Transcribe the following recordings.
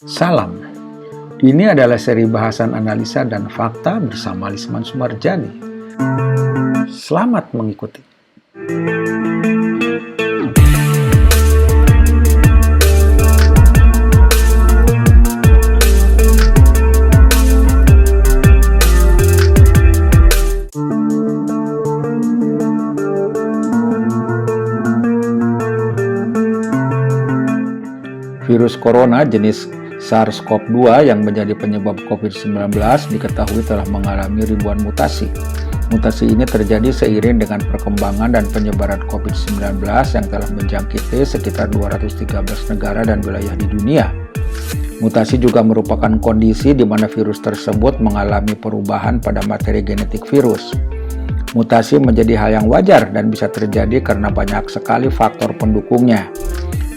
Salam, ini adalah seri bahasan analisa dan fakta bersama Lisman Sumarjani. Selamat mengikuti. Virus corona jenis SARS-CoV-2 yang menjadi penyebab COVID-19 diketahui telah mengalami ribuan mutasi. Mutasi ini terjadi seiring dengan perkembangan dan penyebaran COVID-19 yang telah menjangkiti sekitar 213 negara dan wilayah di dunia. Mutasi juga merupakan kondisi di mana virus tersebut mengalami perubahan pada materi genetik virus. Mutasi menjadi hal yang wajar dan bisa terjadi karena banyak sekali faktor pendukungnya.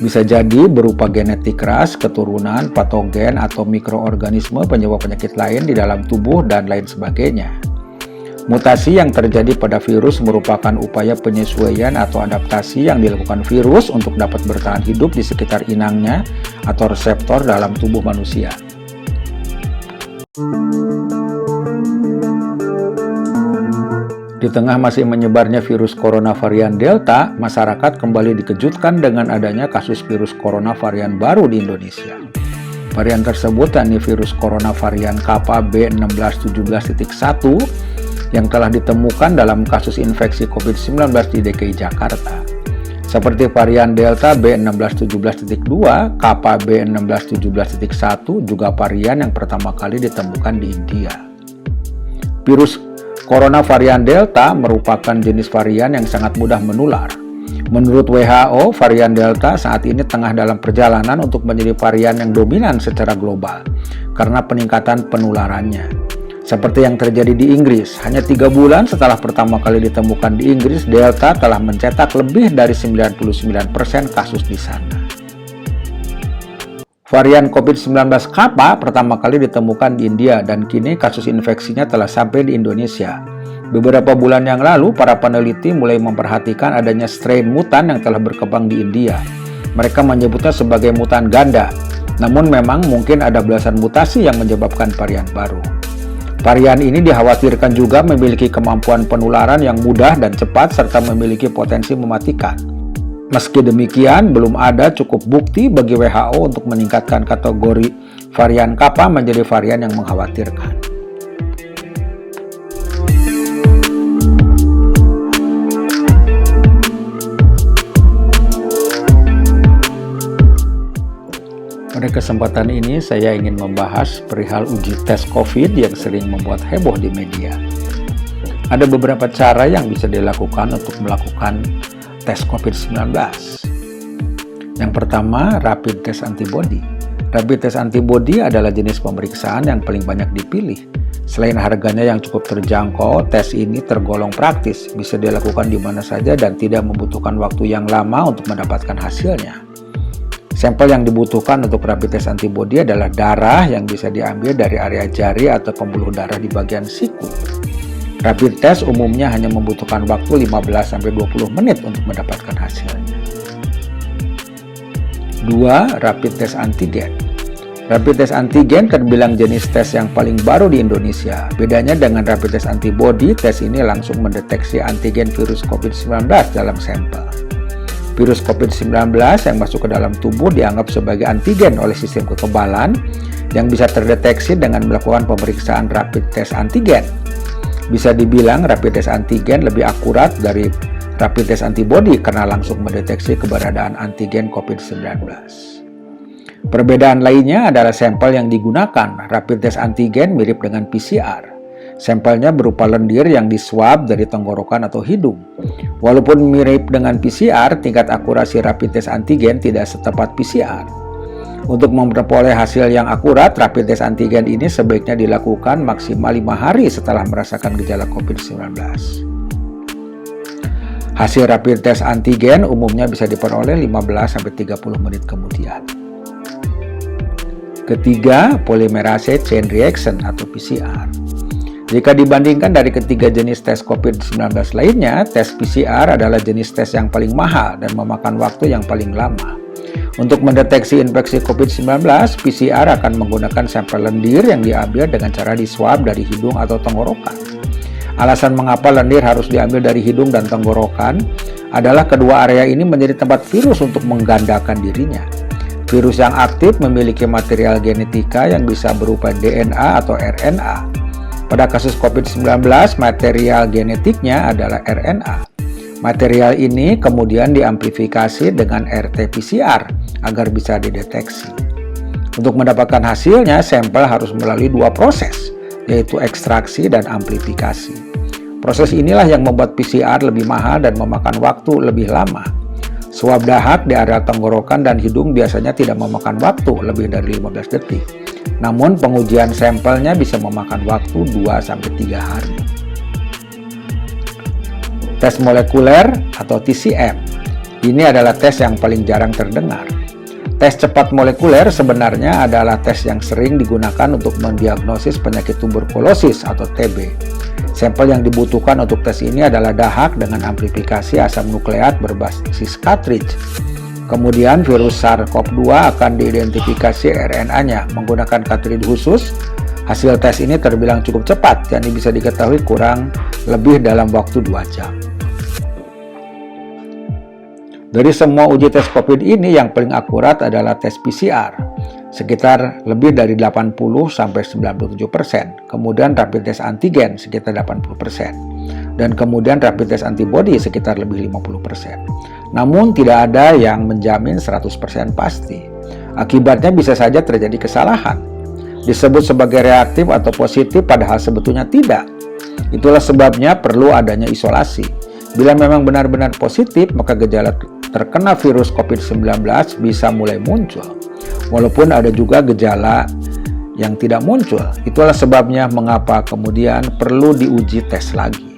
Bisa jadi berupa genetik ras, keturunan, patogen, atau mikroorganisme penyebab penyakit lain di dalam tubuh, dan lain sebagainya. Mutasi yang terjadi pada virus merupakan upaya penyesuaian atau adaptasi yang dilakukan virus untuk dapat bertahan hidup di sekitar inangnya atau reseptor dalam tubuh manusia. Di tengah masih menyebarnya virus corona varian Delta, masyarakat kembali dikejutkan dengan adanya kasus virus corona varian baru di Indonesia. Varian tersebut yakni virus corona varian Kappa B1617.1 yang telah ditemukan dalam kasus infeksi COVID-19 di DKI Jakarta. Seperti varian Delta B1617.2, Kappa B1617.1 juga varian yang pertama kali ditemukan di India. Virus corona varian Delta merupakan jenis varian yang sangat mudah menular. Menurut WHO, varian Delta saat ini tengah dalam perjalanan untuk menjadi varian yang dominan secara global karena peningkatan penularannya. Seperti yang terjadi di Inggris, hanya 3 bulan setelah pertama kali ditemukan di Inggris, Delta telah mencetak lebih dari 99% kasus di sana. Varian COVID-19 Kappa pertama kali ditemukan di India dan kini kasus infeksinya telah sampai di Indonesia. Beberapa bulan yang lalu, para peneliti mulai memperhatikan adanya strain mutan yang telah berkembang di India. Mereka menyebutnya sebagai mutan ganda, namun memang mungkin ada belasan mutasi yang menyebabkan varian baru. Varian ini dikhawatirkan juga memiliki kemampuan penularan yang mudah dan cepat serta memiliki potensi mematikan. Meski demikian, belum ada cukup bukti bagi WHO untuk meningkatkan kategori varian Kappa menjadi varian yang mengkhawatirkan. Pada kesempatan ini, saya ingin membahas perihal uji tes COVID yang sering membuat heboh di media. Ada beberapa cara yang bisa dilakukan untuk melakukan tes COVID-19. Yang pertama, rapid test antibody. Rapid test antibody adalah jenis pemeriksaan yang paling banyak dipilih. Selain harganya yang cukup terjangkau, tes ini tergolong praktis, bisa dilakukan di mana saja dan tidak membutuhkan waktu yang lama untuk mendapatkan hasilnya. Sampel yang dibutuhkan untuk rapid test antibody adalah darah yang bisa diambil dari area jari atau pembuluh darah di bagian siku. Rapid test umumnya hanya membutuhkan waktu 15-20 menit untuk mendapatkan hasilnya. 2. Rapid test antigen. Rapid test antigen terbilang jenis tes yang paling baru di Indonesia. Bedanya dengan rapid test antibody, tes ini langsung mendeteksi antigen virus COVID-19 dalam sampel. Virus COVID-19 yang masuk ke dalam tubuh dianggap sebagai antigen oleh sistem kekebalan yang bisa terdeteksi dengan melakukan pemeriksaan rapid test antigen. Bisa dibilang rapid test antigen lebih akurat dari rapid test antibody karena langsung mendeteksi keberadaan antigen COVID-19. Perbedaan lainnya adalah sampel yang digunakan. Rapid test antigen mirip dengan PCR. Sampelnya berupa lendir yang diswab dari tenggorokan atau hidung. Walaupun mirip dengan PCR, tingkat akurasi rapid test antigen tidak setepat PCR. Untuk memperoleh hasil yang akurat, rapid test antigen ini sebaiknya dilakukan maksimal 5 hari setelah merasakan gejala COVID-19. Hasil rapid test antigen umumnya bisa diperoleh 15-30 menit kemudian. Ketiga, polymerase chain reaction atau PCR. Jika dibandingkan dari ketiga jenis tes COVID-19 lainnya, tes PCR adalah jenis tes yang paling mahal dan memakan waktu yang paling lama. Untuk mendeteksi infeksi COVID-19, PCR akan menggunakan sampel lendir yang diambil dengan cara diswab dari hidung atau tenggorokan. Alasan mengapa lendir harus diambil dari hidung dan tenggorokan adalah kedua area ini menjadi tempat virus untuk menggandakan dirinya. Virus yang aktif memiliki material genetika yang bisa berupa DNA atau RNA. Pada kasus COVID-19, material genetiknya adalah RNA. Material ini kemudian diamplifikasi dengan RT-PCR agar bisa dideteksi. Untuk mendapatkan hasilnya, sampel harus melalui dua proses, yaitu ekstraksi dan amplifikasi. Proses inilah yang membuat PCR lebih mahal dan memakan waktu lebih lama. Swab dahak di area tenggorokan dan hidung biasanya tidak memakan waktu lebih dari 15 detik. Namun pengujian sampelnya bisa memakan waktu 2-3 hari. Tes molekuler atau TCM. Ini adalah tes yang paling jarang terdengar. Tes cepat molekuler sebenarnya adalah tes yang sering digunakan untuk mendiagnosis penyakit tuberkulosis atau TB. Sampel yang dibutuhkan untuk tes ini adalah dahak dengan amplifikasi asam nukleat berbasis cartridge. Kemudian virus SARS-CoV-2 akan diidentifikasi RNA-nya menggunakan cartridge khusus. Hasil tes ini terbilang cukup cepat, yakni bisa diketahui kurang lebih dalam waktu 2 jam. Dari semua uji tes COVID ini yang paling akurat adalah tes PCR, sekitar lebih dari 80-97%, kemudian rapid test antigen sekitar 80%, dan kemudian rapid test antibody sekitar lebih 50%. Namun tidak ada yang menjamin 100% pasti. Akibatnya bisa saja terjadi kesalahan. Disebut sebagai reaktif atau positif padahal sebetulnya tidak. Itulah sebabnya perlu adanya isolasi. Bila memang benar-benar positif, maka gejala terkena virus COVID-19 bisa mulai muncul. Walaupun ada juga gejala yang tidak muncul. Itulah sebabnya mengapa kemudian perlu diuji tes lagi.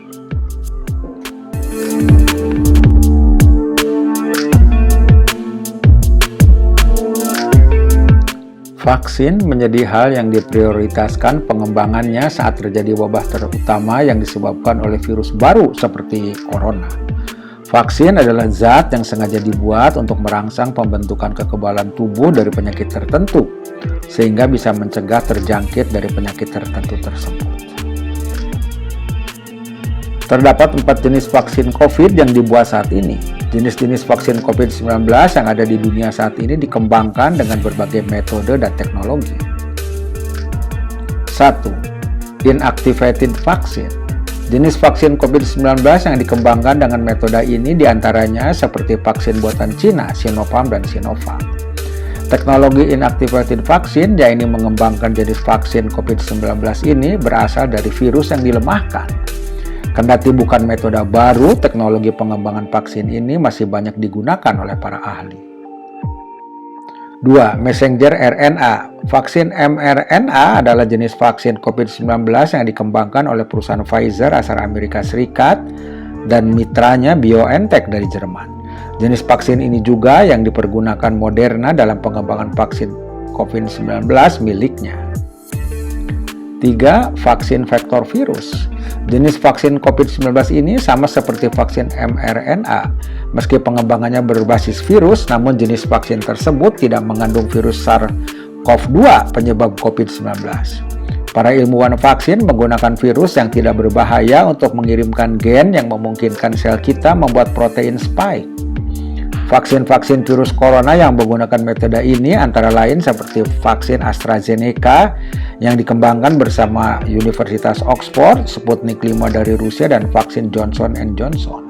Vaksin menjadi hal yang diprioritaskan pengembangannya saat terjadi wabah terutama yang disebabkan oleh virus baru seperti corona. Vaksin adalah zat yang sengaja dibuat untuk merangsang pembentukan kekebalan tubuh dari penyakit tertentu, sehingga bisa mencegah terjangkit dari penyakit tertentu tersebut. Terdapat 4 jenis vaksin COVID yang dibuat saat ini. Jenis-jenis vaksin COVID-19 yang ada di dunia saat ini dikembangkan dengan berbagai metode dan teknologi. 1. Inactivated vaccine. Jenis vaksin COVID-19 yang dikembangkan dengan metode ini diantaranya seperti vaksin buatan Cina, Sinopharm dan Sinovac. Teknologi inactivated vaccine, yaitu mengembangkan jenis vaksin COVID-19 ini berasal dari virus yang dilemahkan. Kendati bukan metode baru, teknologi pengembangan vaksin ini masih banyak digunakan oleh para ahli. 2. Messenger RNA. Vaksin mRNA adalah jenis vaksin COVID-19 yang dikembangkan oleh perusahaan Pfizer asal Amerika Serikat dan mitranya BioNTech dari Jerman. Jenis vaksin ini juga yang dipergunakan Moderna dalam pengembangan vaksin COVID-19 miliknya. 3. Vaksin vektor virus. Jenis vaksin COVID-19 ini sama seperti vaksin mRNA. Meski pengembangannya berbasis virus, namun jenis vaksin tersebut tidak mengandung virus SARS-CoV-2 penyebab COVID-19. Para ilmuwan vaksin menggunakan virus yang tidak berbahaya untuk mengirimkan gen yang memungkinkan sel kita membuat protein spike. Vaksin-vaksin virus corona yang menggunakan metode ini antara lain seperti vaksin AstraZeneca yang dikembangkan bersama Universitas Oxford, Sputnik 5 dari Rusia, dan vaksin Johnson & Johnson.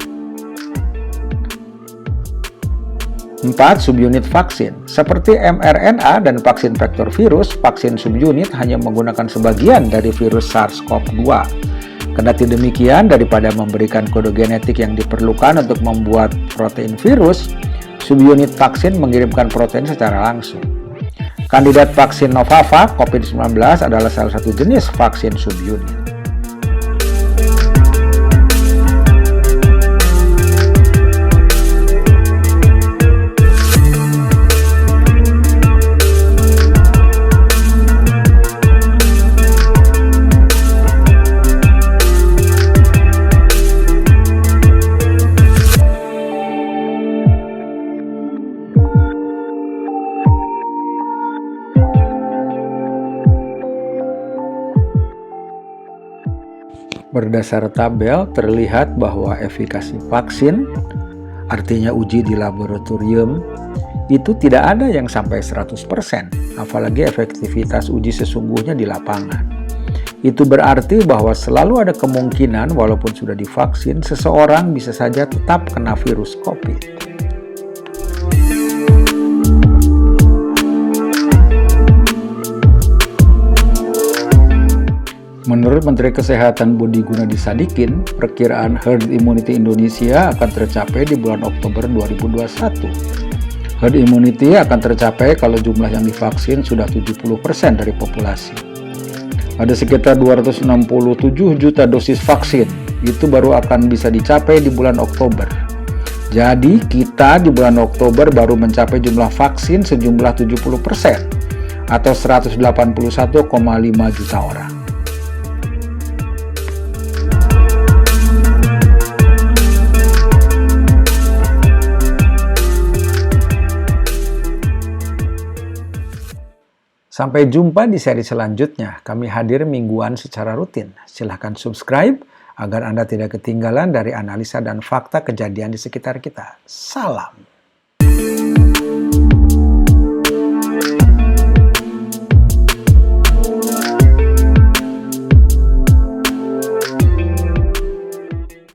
4. Subunit vaksin. Seperti mRNA dan vaksin vektor virus, vaksin subunit hanya menggunakan sebagian dari virus SARS-CoV-2. Kendati demikian, daripada memberikan kode genetik yang diperlukan untuk membuat protein virus, subunit vaksin mengirimkan protein secara langsung. Kandidat vaksin Novavax COVID-19 adalah salah satu jenis vaksin subunit. Berdasar tabel, terlihat bahwa efikasi vaksin, artinya uji di laboratorium, itu tidak ada yang sampai 100%, apalagi efektivitas uji sesungguhnya di lapangan. Itu berarti bahwa selalu ada kemungkinan walaupun sudah divaksin, seseorang bisa saja tetap kena virus COVID. Menurut Menteri Kesehatan Budi Gunadi Sadikin, perkiraan herd immunity Indonesia akan tercapai di bulan Oktober 2021. Herd immunity akan tercapai kalau jumlah yang divaksin sudah 70% dari populasi. Ada sekitar 267 juta dosis vaksin, itu baru akan bisa dicapai di bulan Oktober. Jadi kita di bulan Oktober baru mencapai jumlah vaksin sejumlah 70% atau 181,5 juta orang. Sampai jumpa di seri selanjutnya. Kami hadir mingguan secara rutin. Silahkan subscribe agar Anda tidak ketinggalan dari analisa dan fakta kejadian di sekitar kita. Salam.